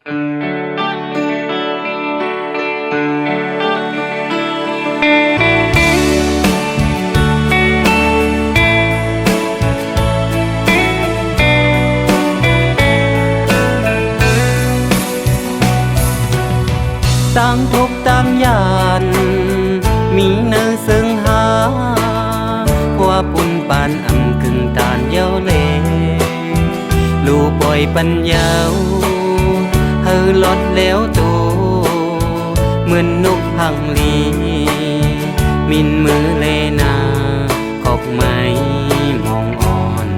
ต่างทุกข์ต่างยานมีเนื้อซึ่งหาหัวปุ่นปานอำกึ่งตานเยาเลลูกป่อยปัญญาวเฮอลดแล้วตูเหมือนนกพังลีมินมือเลนาขอกไม้มองอ่อน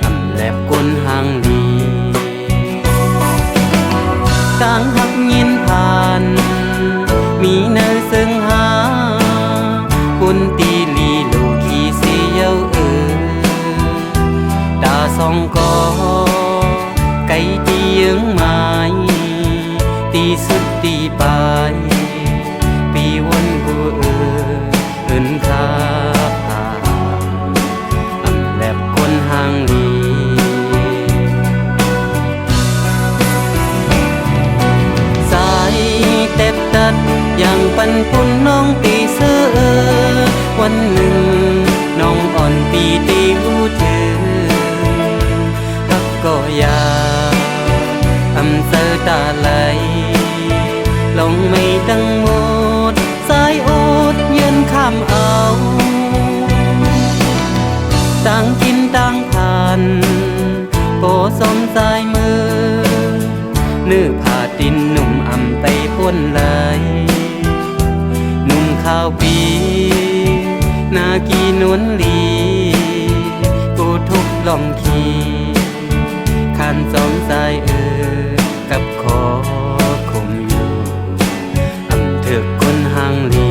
อำแลบก้นหางลีต่างหักยินผ่านมีเนื้อซึ่งหากุนตีลีลูกขี้เสียวตาสองกอไก่ตียังไม้ตีสุดตีปลายปีวนกูเอินคาพาอำแลบคนห่างลีสายเต็บตัดอย่างปันปุ่นน้องตีเสือวันหนึ่งน้องอ่อนปีตีหูถึงฮักก็อยากอำเสอตาไหลลงไม่ดังหมดสายโอดยืนข้ามเอาต่างกินต่างผ่านโกสมสายมือนื้อผ่าตินหนุ่มอำไปป้นไหลหนุ่มข้าวปีนากีนวลลีกูทุกลองขี่ขันสองสายกับคอคมอยู่อำเถือกคนห่างลี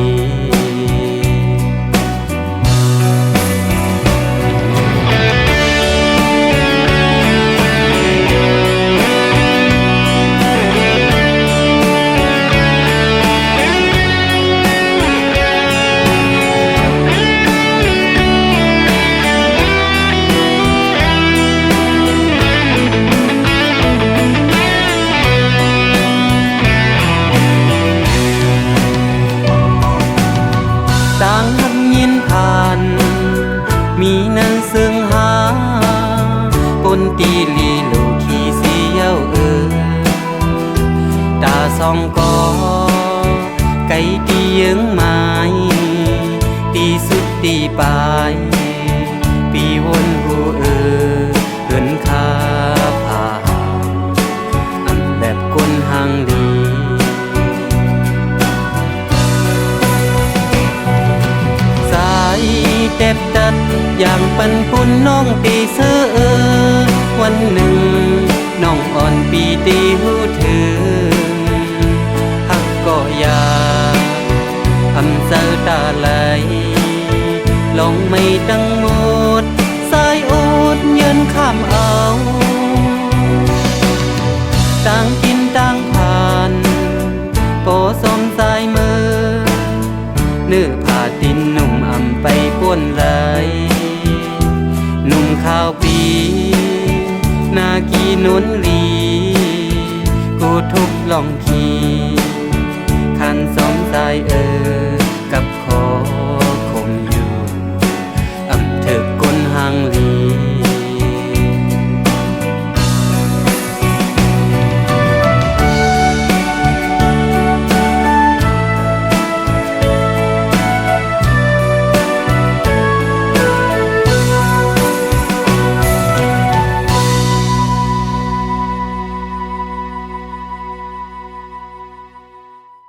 ต่างหักยินผ่านมีเนื้อซึ่งหาปนตีลีลูกขี้เสียวตาสองกอไก่ตียังไม้ตีสุดตีปลายปีวนหูเอินคาพาอำแบบก้นห่างลีเต็บตัดอย่างปันปุ่นน้องตีเสือวันหนึ่งน้องอ่อนปีตีหูถึงฮักก็อยากอำเสอตาไหลลงไม่ดังหมดสายโอดยืนข้ามเอาต่างกินต่างผ่านโกสมสายมือนื้อผ่าตินหนุ่มอำไปป้วนไหลหนุ่มข้าวปีนากีนวลลีกูทุกลองขี่ขันสองสาย